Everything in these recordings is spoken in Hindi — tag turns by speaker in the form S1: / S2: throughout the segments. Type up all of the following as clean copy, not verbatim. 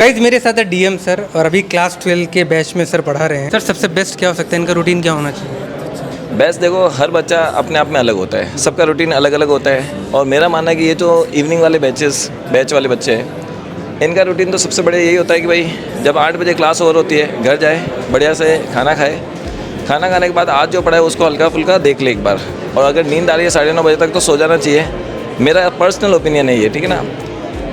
S1: गाइस मेरे साथ है डीएम सर और अभी क्लास 12 के बैच में सर पढ़ा रहे हैं। सर सबसे बेस्ट क्या हो सकता है, इनका रूटीन क्या होना चाहिए?
S2: बेस्ट देखो, हर बच्चा अपने आप में अलग होता है, सबका रूटीन अलग अलग होता है। और मेरा मानना है कि ये जो इवनिंग वाले बैच वाले बच्चे हैं, इनका रूटीन तो सबसे बड़े यही होता है कि भाई जब 8 बजे क्लास ओवर होती है घर जाए, बढ़िया से खाना खाए, खाना खाने के बाद आज जो पढ़ा है उसको हल्का फुल्का देख ले एक बार, और अगर नींद आ रही है 9:30 बजे तक तो सो जाना चाहिए। मेरा पर्सनल ओपिनियन है ये, ठीक है ना।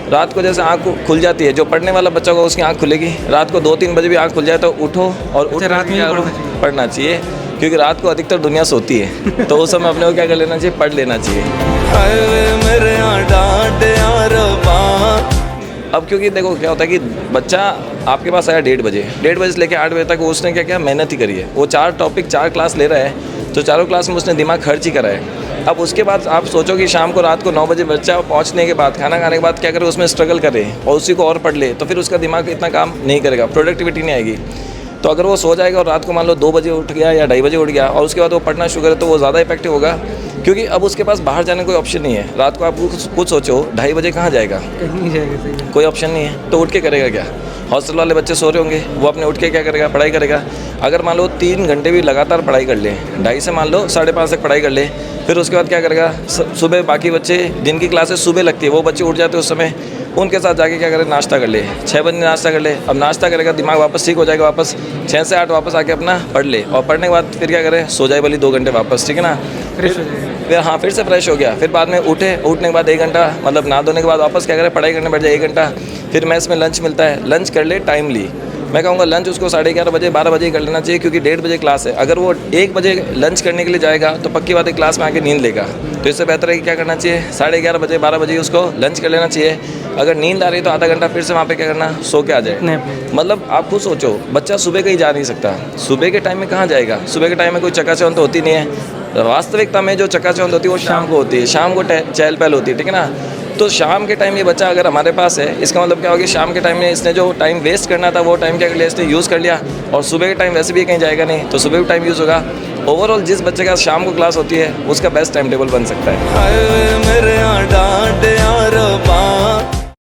S2: रात को जैसे आँख खुल जाती है, जो पढ़ने वाला बच्चा होगा उसकी आँख खुलेगी, रात को 2-3 बजे भी आँख खुल जाए तो उठो और उठ
S1: रात में
S2: पढ़ना चाहिए, क्योंकि रात को अधिकतर दुनिया सोती है तो उस समय अपने को क्या कर लेना चाहिए, पढ़ लेना चाहिए। अब क्योंकि देखो क्या होता है कि बच्चा आपके पास आया 1:30 बजे से लेकर 8 बजे तक उसने क्या किया, मेहनत ही करी है। वो 4 क्लास ले रहा है, तो चारों क्लास में उसने दिमाग खर्च ही करा है। अब उसके बाद आप सोचो कि शाम को रात को 9 बजे बच्चा पहुंचने के बाद खाना खाने के बाद क्या करे, उसमें स्ट्रगल करे और उसी को और पढ़ ले, तो फिर उसका दिमाग इतना काम नहीं करेगा, प्रोडक्टिविटी नहीं आएगी। तो अगर वो सो जाएगा और रात को मान लो 2 बजे उठ गया या 2:30 बजे उठ गया और उसके बाद वो पढ़ना शुरू करे, तो वो ज़्यादा इफेक्टिव होगा, क्योंकि अब उसके पास बाहर जाने का कोई ऑप्शन नहीं है। रात को आप खुद सोचो 2:30 बजे कहाँ जाएगा,
S1: कहीं नहीं जाएगा, सही है।
S2: कोई ऑप्शन नहीं है, तो उठ के करेगा क्या। हॉस्टल वाले बच्चे सो रहे होंगे, वो अपने उठ के क्या करेगा, पढ़ाई करेगा। अगर मान लो 3 घंटे भी लगातार पढ़ाई कर ले, 2:30 से मान लो 5:30 तक पढ़ाई कर ले, फिर उसके बाद क्या करेगा, सुबह बाकी बच्चे जिनकी क्लासेस सुबह लगती है वो बच्चे उठ जाते हैं उस समय, उनके साथ जाके क्या करें, नाश्ता कर ले, 6 बजे नाश्ता कर ले। अब नाश्ता करेगा, दिमाग वापस ठीक हो जाएगा, वापस 6 से 8 वापस आके अपना पढ़ ले, और पढ़ने के बाद फिर क्या करें, सो जाए भली 2 घंटे वापस, ठीक है ना। फिर हाँ, फिर से फ्रेश हो गया, फिर बाद में उठने के बाद 1 घंटा, मतलब नहा धोने के बाद वापस क्या करें, पढ़ाई करने बैठ जाए 1 घंटा। फिर मैथ्स में लंच मिलता है, लंच कर ले टाइमली। मैं कहूँगा लंच उसको 11:30 बजे 12 बजे ही कर लेना चाहिए, क्योंकि 1:30 बजे क्लास है। अगर वो 1 बजे लंच करने के लिए जाएगा तो पक्की बात है क्लास में आके नींद लेगा। तो इससे बेहतर है कि क्या करना चाहिए, 11:30 बजे 12 बजे उसको लंच कर लेना चाहिए। अगर नींद आ रही है तो आधा घंटा फिर से वहाँ पे क्या करना, सो के आ जाए। मतलब आप खुद सोचो, बच्चा सुबह कहीं जा नहीं सकता, सुबह के टाइम में कहाँ जाएगा, सुबह के टाइम में कोई चकाचौंध तो होती नहीं है। वास्तविकता में जो चकाचौंध होती है वो शाम को होती है, शाम को चहल पहल होती है, ठीक है ना। तो शाम के टाइम ये बच्चा अगर हमारे पास है, इसका मतलब क्या होगा, शाम के टाइम में इसने जो टाइम वेस्ट करना था वो टाइम क्या कर लिया, इसने यूज़ कर लिया, और सुबह के टाइम वैसे भी कहीं जाएगा नहीं, तो सुबह भी टाइम यूज़ होगा। ओवरऑल जिस बच्चे का शाम को क्लास होती है उसका बेस्ट टाइम टेबल बन सकता है।